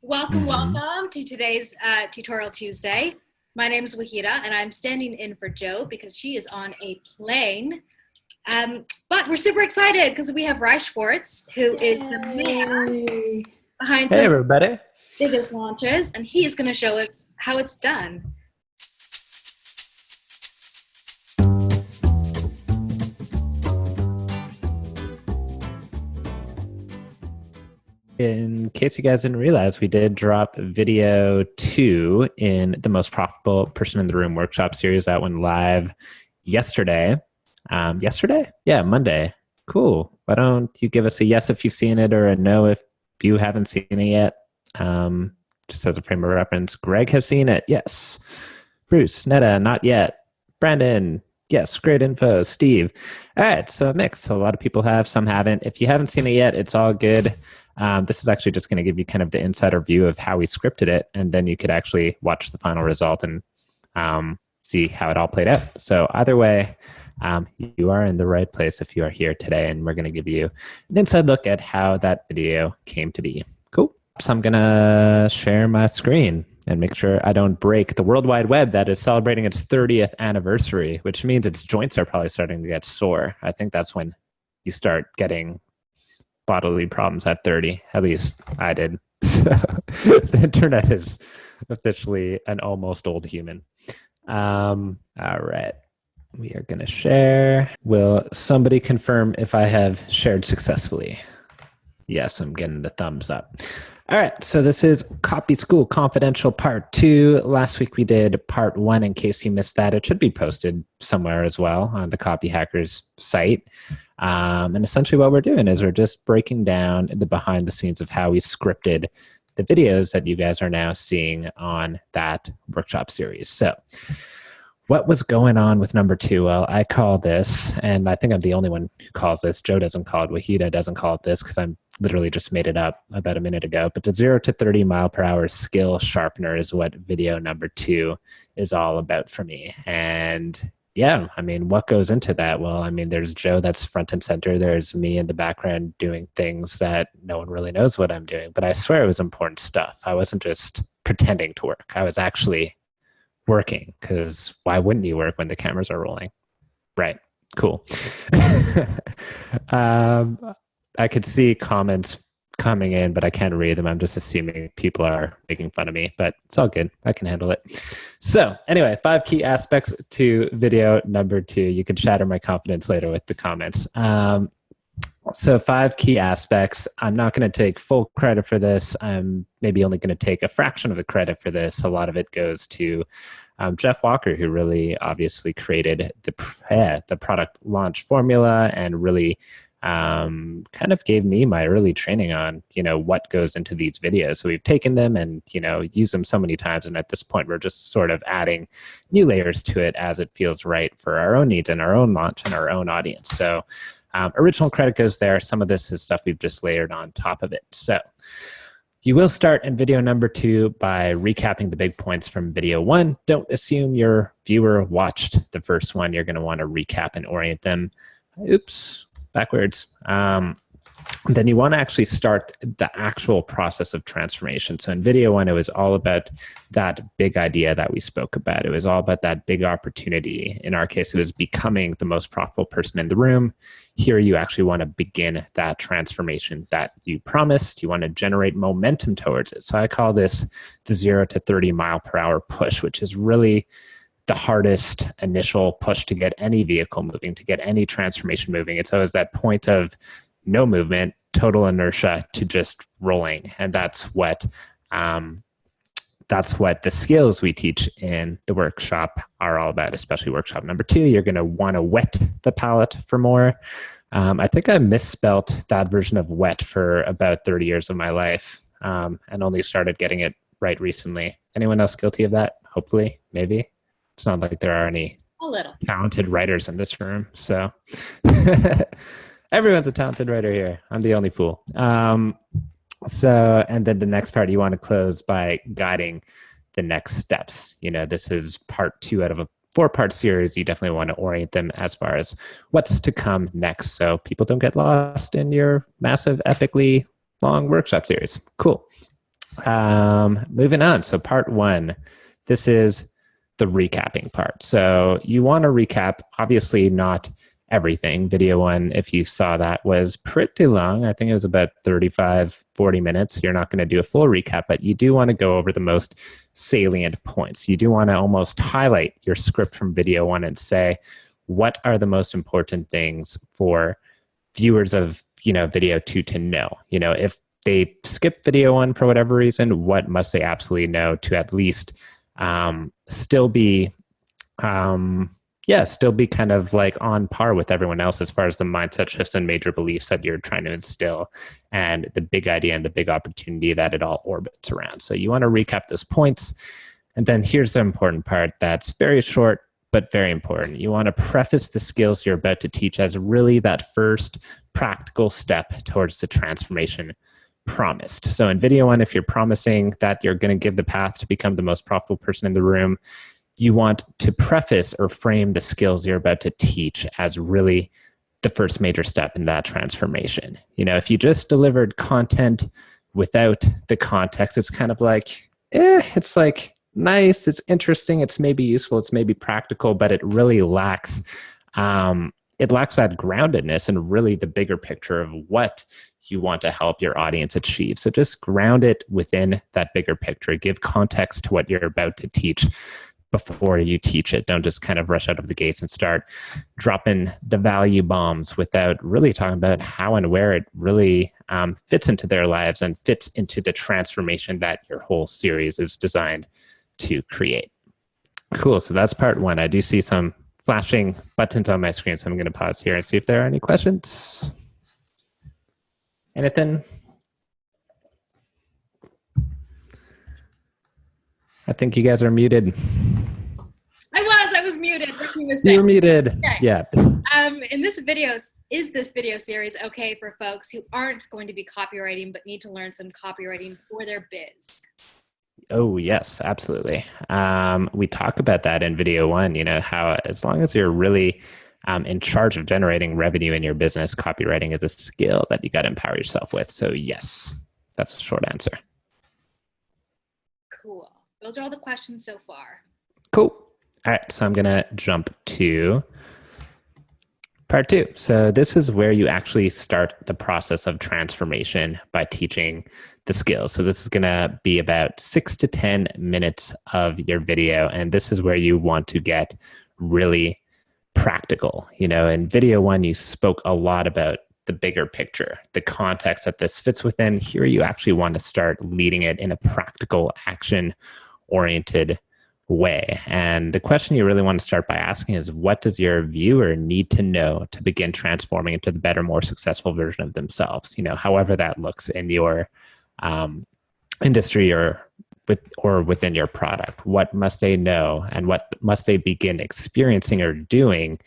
Welcome, welcome to today's Tutorial Tuesday. My name is Wahida, and I'm standing in for Jo because she is on a plane. But we're super excited because we have Ry Schwartz, who is the man behind some of the biggest launches, and he's going to show us how it's done. In case you guys didn't realize, we did drop video 2 in the Most Profitable Person in the Room workshop series. That went live yesterday. Yeah, Monday. Cool. Why don't you give us a yes if you've seen it or a no if you haven't seen it yet? Just as a frame of reference, Greg has seen it. Yes. Bruce, Netta, not yet. Brandon, yes, great info. Steve. All right, so a mix. So a lot of people have, some haven't. If you haven't seen it yet, it's all good. This is actually just going to give you kind of the insider view of how we scripted it, and then you could actually watch the final result and see how it all played out. So either way, you are in the right place if you are here today, and we're going to give you an inside look at how that video came to be. Cool. So I'm going to share my screen and make sure I don't break the World Wide Web that is celebrating its 30th anniversary, which means its joints are probably starting to get sore. I think that's when you start getting bodily problems at 30. At least I did. So the internet is officially an almost old human. All right. We are going to share. Will somebody confirm if I have shared successfully? Yes, I'm getting the thumbs up. All right, so this is Copy School Confidential Part 2. Last week we did Part 1. In case you missed that, it should be posted somewhere as well on the Copyhackers site. And essentially what we're doing is we're just breaking down the behind the scenes of how we scripted the videos that you guys are now seeing on that workshop series. So what was going on with number 2? Well, I call this, and I think I'm the only one who calls this. Jo doesn't call it. Wahida doesn't call it this because I'm literally just made it up about a minute ago. But the 0 to 30 mile per hour skill sharpener is what video number 2 is all about for me. And yeah, I mean, what goes into that? Well, I mean, there's Jo that's front and center. There's me in the background doing things that no one really knows what I'm doing. But I swear it was important stuff. I wasn't just pretending to work. I was actually working, because why wouldn't you work when the cameras are rolling? Right. Cool. I could see comments coming in, but I can't read them. I'm just assuming people are making fun of me, but it's all good. I can handle it. So anyway, 5 key aspects to video number 2. You can shatter my confidence later with the comments. So 5 key aspects. I'm not going to take full credit for this. I'm maybe only going to take a fraction of the credit for this. A lot of it goes to Jeff Walker, who really obviously created the product launch formula and really kind of gave me my early training on, what goes into these videos. So we've taken them and, used them so many times. And at this point, we're just sort of adding new layers to it as it feels right for our own needs and our own launch and our own audience. So original credit goes there. Some of this is stuff we've just layered on top of it. So you will start in video number 2 by recapping the big points from video 1. Don't assume your viewer watched the first one. You're going to want to recap and orient them. Oops, backwards. Then you want to actually start the actual process of transformation. So in video 1, it was all about that big idea that we spoke about. It was all about that big opportunity. In our case, it was becoming the most profitable person in the room. Here, you actually want to begin that transformation that you promised. You want to generate momentum towards it. So I call this the 0 to 30 mile per hour push, which is really the hardest initial push to get any vehicle moving, to get any transformation moving. It's always that point of no movement, total inertia to just rolling. And that's what the skills we teach in the workshop are all about, especially workshop number 2. You're going to want to wet the palate for more. I think I misspelt that version of wet for about 30 years of my life and only started getting it right recently. Anyone else guilty of that? Hopefully, maybe. It's not like there are any talented writers in this room. So everyone's a talented writer here. I'm the only fool. And then the next part, you want to close by guiding the next steps. This is part 2 out of a 4-part series. You definitely want to orient them as far as what's to come next, so people don't get lost in your massive, epically long workshop series. Cool. Moving on. So part one, this is the recapping part. So you want to recap, obviously not everything. Video one, if you saw that, was pretty long. I think it was about 35, 40 minutes. You're not going to do a full recap, but you do want to go over the most salient points. You do want to almost highlight your script from video one and say, what are the most important things for viewers of, video two to know? If they skip video one for whatever reason, what must they absolutely know to at least still be kind of like on par with everyone else as far as the mindset shifts and major beliefs that you're trying to instill and the big idea and the big opportunity that it all orbits around. So you want to recap those points. And then here's the important part that's very short, but very important. You want to preface the skills you're about to teach as really that first practical step towards the transformation promised. So in video one, if you're promising that you're going to give the path to become the most profitable person in the room, you want to preface or frame the skills you're about to teach as really the first major step in that transformation. If you just delivered content without the context, it's kind of like, it's like nice, it's interesting, it's maybe useful, it's maybe practical, but it really lacks that groundedness and really the bigger picture of what you want to help your audience achieve. So just ground it within that bigger picture. Give context to what you're about to teach before you teach it. Don't just kind of rush out of the gates and start dropping the value bombs without really talking about how and where it really fits into their lives and fits into the transformation that your whole series is designed to create. Cool. So that's part one. I do see some flashing buttons on my screen, so I'm going to pause here and see if there are any questions. Anything? I think you guys are muted. I was muted. You were muted. Okay. Yeah. In this video, is this video series okay for folks who aren't going to be copywriting but need to learn some copywriting for their biz? Oh, yes, absolutely. We talk about that in video one, how as long as you're really in charge of generating revenue in your business, copywriting is a skill that you got to empower yourself with. So yes, that's a short answer. Cool. Those are all the questions so far. Cool. All right, so I'm going to jump to part two. So this is where you actually start the process of transformation by teaching the skills. So this is going to be about 6 to 10 minutes of your video. And this is where you want to get really practical. In video one, you spoke a lot about the bigger picture, the context that this fits within. Here, you actually want to start leading it in a practical, action-oriented way. And the question you really want to start by asking is, what does your viewer need to know to begin transforming into the better, more successful version of themselves? However that looks in your industry or within your product. What must they know and what must they begin experiencing or doing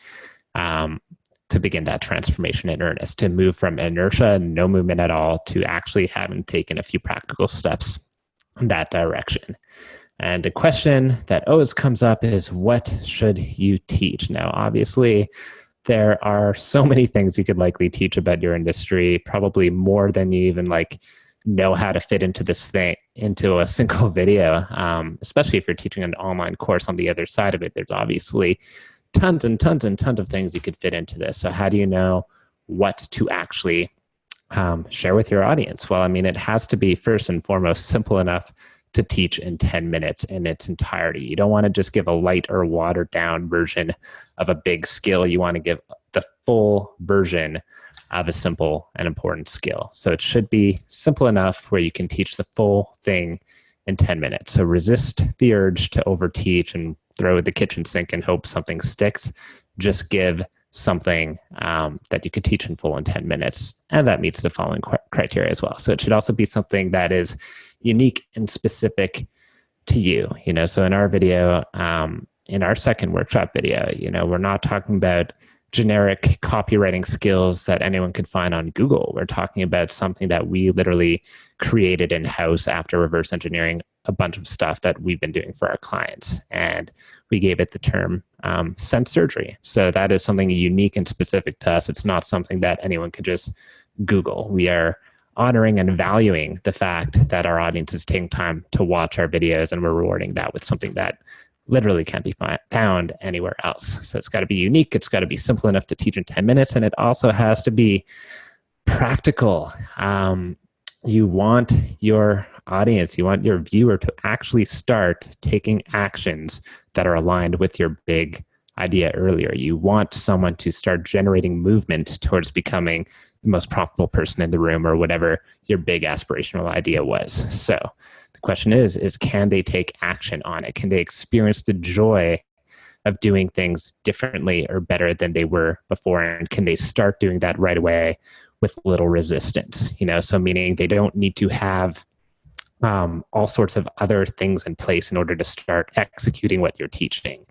to begin that transformation in earnest, to move from inertia, no movement at all, to actually having taken a few practical steps in that direction. And the question that always comes up is, what should you teach? Now, obviously, there are so many things you could likely teach about your industry, probably more than you even know how to fit into this thing, into a single video, especially if you're teaching an online course on the other side of it. There's obviously tons and tons and tons of things you could fit into this. So how do you know what to actually share with your audience? Well, it has to be first and foremost simple enough to teach in 10 minutes in its entirety. You don't want to just give a light or watered down version of a big skill. You want to give the full version of a simple and important skill. So it should be simple enough where you can teach the full thing in 10 minutes. So resist the urge to overteach and throw the kitchen sink and hope something sticks. Just give something that you could teach in full in 10 minutes. And that meets the following criteria as well. So it should also be something that is unique and specific to you. So in our video, in our second workshop video, we're not talking about generic copywriting skills that anyone could find on Google. We're talking about something that we literally created in-house after reverse engineering a bunch of stuff that we've been doing for our clients. And we gave it the term sense surgery. So that is something unique and specific to us. It's not something that anyone could just Google. We are honoring and valuing the fact that our audience is taking time to watch our videos, and we're rewarding that with something that literally can't be found anywhere else. So it's got to be unique. It's got to be simple enough to teach in 10 minutes. And it also has to be practical. You want your audience, you want your viewer to actually start taking actions that are aligned with your big idea earlier. You want someone to start generating movement towards becoming the most profitable person in the room, or whatever your big aspirational idea was. So the question is can they take action on it? Can they experience the joy of doing things differently or better than they were before? And can they start doing that right away with little resistance? So meaning they don't need to have all sorts of other things in place in order to start executing what you're teaching.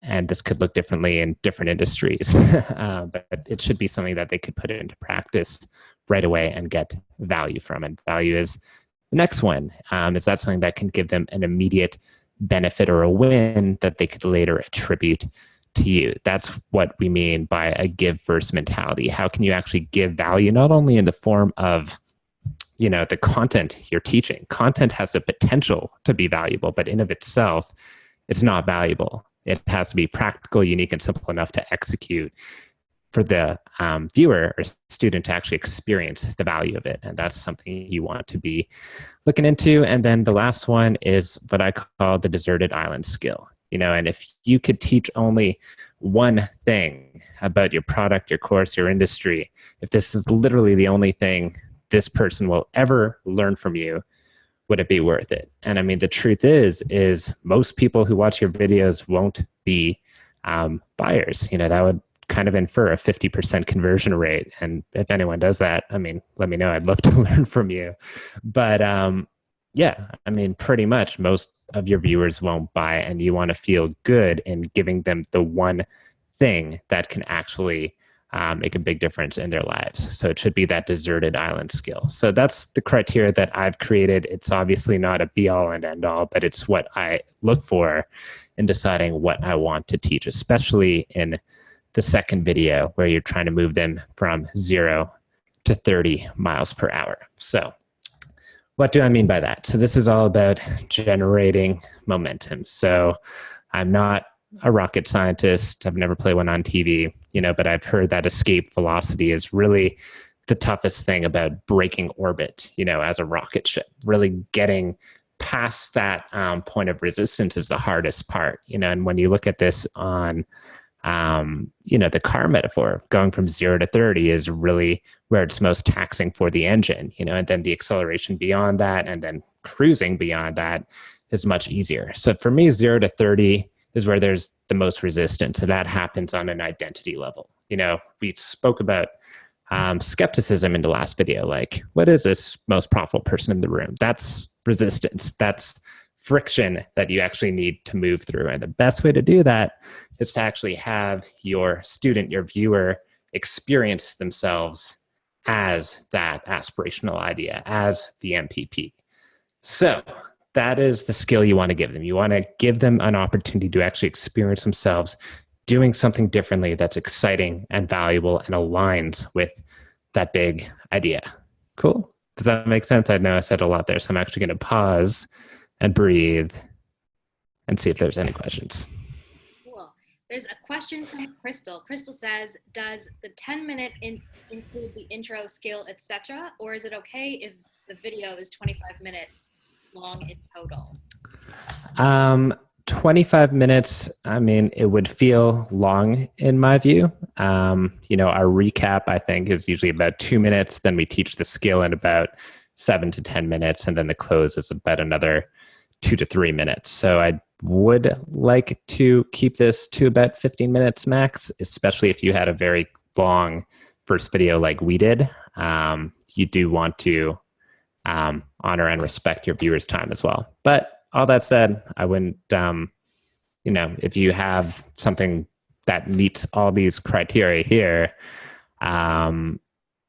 And this could look differently in different industries, but it should be something that they could put into practice right away and get value from. And value is the next one. Is that something that can give them an immediate benefit or a win that they could later attribute to you? That's what we mean by a give first mentality. How can you actually give value, not only in the form of the content you're teaching? Content has the potential to be valuable, but in of itself, it's not valuable. It has to be practical, unique, and simple enough to execute for the viewer or student to actually experience the value of it. And that's something you want to be looking into. And then the last one is what I call the deserted island skill. And if you could teach only one thing about your product, your course, your industry, if this is literally the only thing this person will ever learn from you, would it be worth it? And I mean, the truth is most people who watch your videos won't be buyers. That would kind of infer a 50% conversion rate. And if anyone does that, I mean, let me know. I'd love to learn from you. But yeah, I mean, pretty much most of your viewers won't buy, and you want to feel good in giving them the one thing that can actually make a big difference in their lives. So it should be that deserted island skill. So that's the criteria that I've created. It's obviously not a be all and end all, but it's what I look for in deciding what I want to teach, especially in the second video where you're trying to move them from 0 to 30 miles per hour. So what do I mean by that? So this is all about generating momentum. So I'm not a rocket scientist. I've never played one on TV, but I've heard that escape velocity is really the toughest thing about breaking orbit, as a rocket ship. Really getting past that point of resistance is the hardest part, and when you look at this on, the car metaphor, going from 0 to 30 is really where it's most taxing for the engine, and then the acceleration beyond that and then cruising beyond that is much easier. So for me, 0 to 30 is where there's the most resistance. And that happens on an identity level. We spoke about skepticism in the last video, like, what is this most profitable person in the room? That's resistance. That's friction that you actually need to move through. And the best way to do that is to actually have your student, your viewer, experience themselves as that aspirational idea, as the MPP. So that is the skill you want to give them. You want to give them an opportunity to actually experience themselves doing something differently that's exciting and valuable and aligns with that big idea. Cool. Does that make sense? I know I said a lot there, so I'm actually going to pause and breathe and see if there's any questions. Cool. There's a question from Crystal. Crystal says, does the 10-minute include the intro, skill, etc., or is it okay if the video is 25 minutes long in total? 25 minutes, I mean, it would feel long in my view. Our recap, I think, is usually about 2 minutes. Then we teach the skill in about 7 to 10 minutes. And then the close is about another 2 to 3 minutes. So I would like to keep this to about 15 minutes max, especially if you had a very long first video like we did. You do want to honor and respect your viewers' time as well. But all that said, I wouldn't, if you have something that meets all these criteria here, and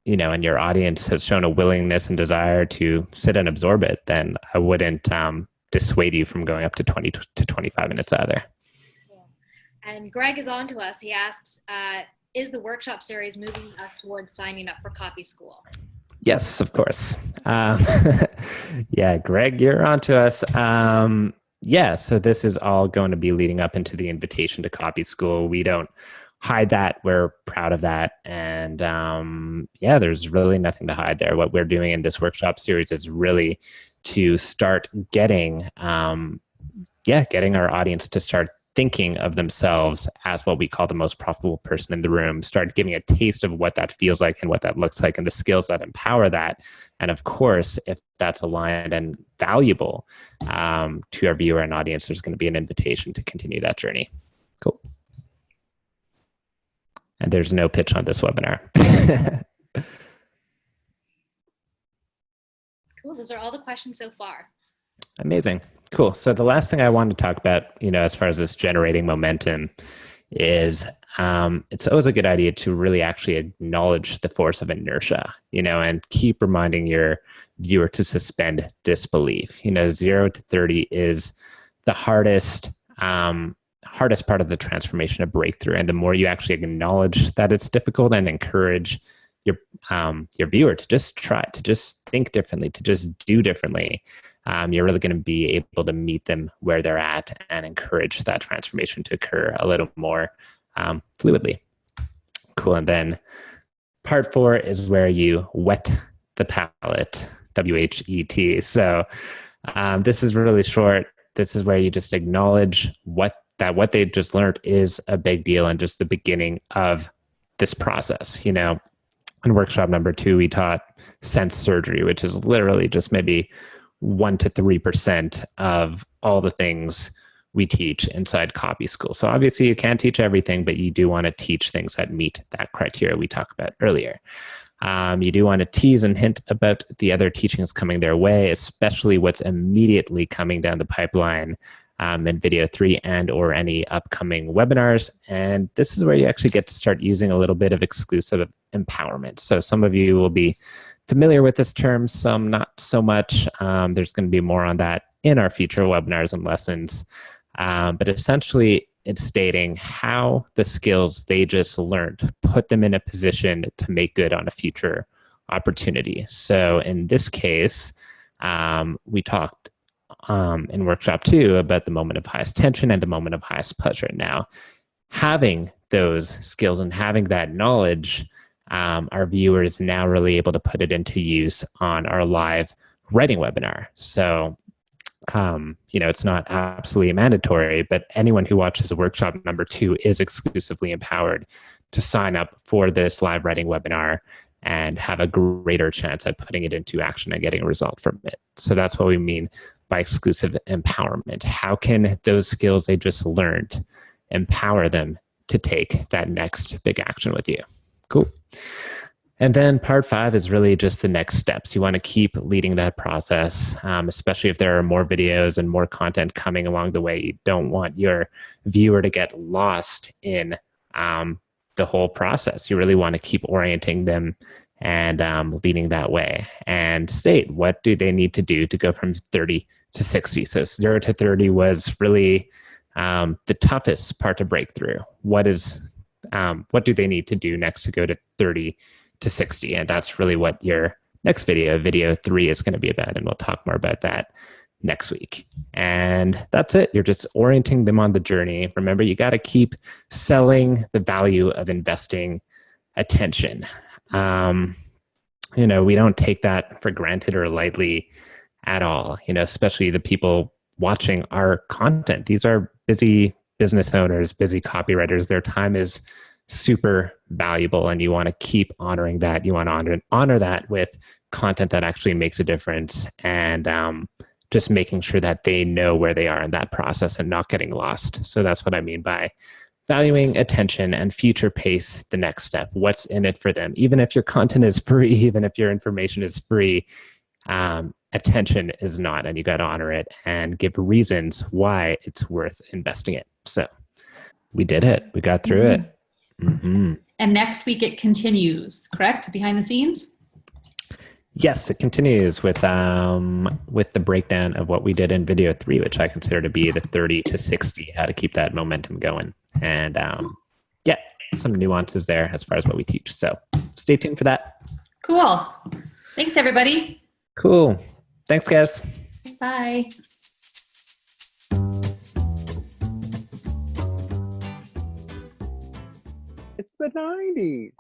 your audience has shown a willingness and desire to sit and absorb it, then I wouldn't dissuade you from going up to 20 to 25 minutes either. Cool. And Greg is on to us. He asks, is the workshop series moving us towards signing up for copy school? Yes, of course. Yeah, Greg, you're on to us. Yeah, so this is all going to be leading up into the invitation to Copy School. We don't hide that. We're proud of that. And yeah, there's really nothing to hide there. What we're doing in this workshop series is really to start getting, getting our audience to start thinking of themselves as what we call the most profitable person in the room, start giving a taste of what that feels like and what that looks like and the skills that empower that. And of course, if that's aligned and valuable to our viewer and audience, there's going to be an invitation to continue that journey. Cool. And there's no pitch on this webinar. Cool. Those are all the questions so far. Amazing. Cool. So the last thing I wanted to talk about, as far as this generating momentum is it's always a good idea to really actually acknowledge the force of inertia, and keep reminding your viewer to suspend disbelief. 0 to 30 is the hardest part of the transformation of breakthrough. And the more you actually acknowledge that it's difficult and encourage your viewer to just try, to just think differently, to just do differently, you're really going to be able to meet them where they're at and encourage that transformation to occur a little more fluidly. Cool. And then part 4 is where you wet the palate, WHET. So this is really short. This is where you just acknowledge what they just learned is a big deal and just the beginning of this process. In workshop number 2, we taught sense surgery, which is literally just maybe 1 to 3% of all the things we teach inside Copy School. So obviously you can't teach everything, but you do want to teach things that meet that criteria we talked about earlier. You do want to tease and hint about the other teachings coming their way, especially what's immediately coming down the pipeline in video 3 and or any upcoming webinars. And this is where you actually get to start using a little bit of exclusive empowerment. So some of you will be familiar with this term, some not so much. There's going to be more on that in our future webinars and lessons. But essentially, it's stating how the skills they just learned put them in a position to make good on a future opportunity. So in this case, we talked in workshop 2 about the moment of highest tension and the moment of highest pleasure. Now, having those skills and having that knowledge, our viewer is now really able to put it into use on our live writing webinar. So, it's not absolutely mandatory, but anyone who watches workshop number 2 is exclusively empowered to sign up for this live writing webinar and have a greater chance at putting it into action and getting a result from it. So that's what we mean by exclusive empowerment. How can those skills they just learned empower them to take that next big action with you? Cool. And then part 5 is really just the next steps. You want to keep leading that process, especially if there are more videos and more content coming along the way. You don't want your viewer to get lost in the whole process. You really want to keep orienting them and leading that way and state what do they need to do to go from 30 to 60. So 0 to 30 was really the toughest part to break through. What do they need to do next to go to 30 to 60? And that's really what your next video 3 is going to be about. And we'll talk more about that next week. And that's it. You're just orienting them on the journey. Remember, you got to keep selling the value of investing attention. We don't take that for granted or lightly at all, especially the people watching our content. These are busy business owners, busy copywriters. Their time is super valuable, and you want to keep honoring that. You want to honor that with content that actually makes a difference, and just making sure that they know where they are in that process and not getting lost. So that's what I mean by valuing attention and future pace the next step. What's in it for them? Even if your content is free, even if your information is free, attention is not, and you got to honor it and give reasons why it's worth investing it. So we did it. We got through it. Mm-hmm. And next week it continues, correct? Behind the scenes? Yes, it continues with the breakdown of what we did in video 3, which I consider to be the 30 to 60, how to keep that momentum going. And some nuances there as far as what we teach. So stay tuned for that. Cool. Thanks, everybody. Cool. Thanks, guys. Bye. It's the 90s.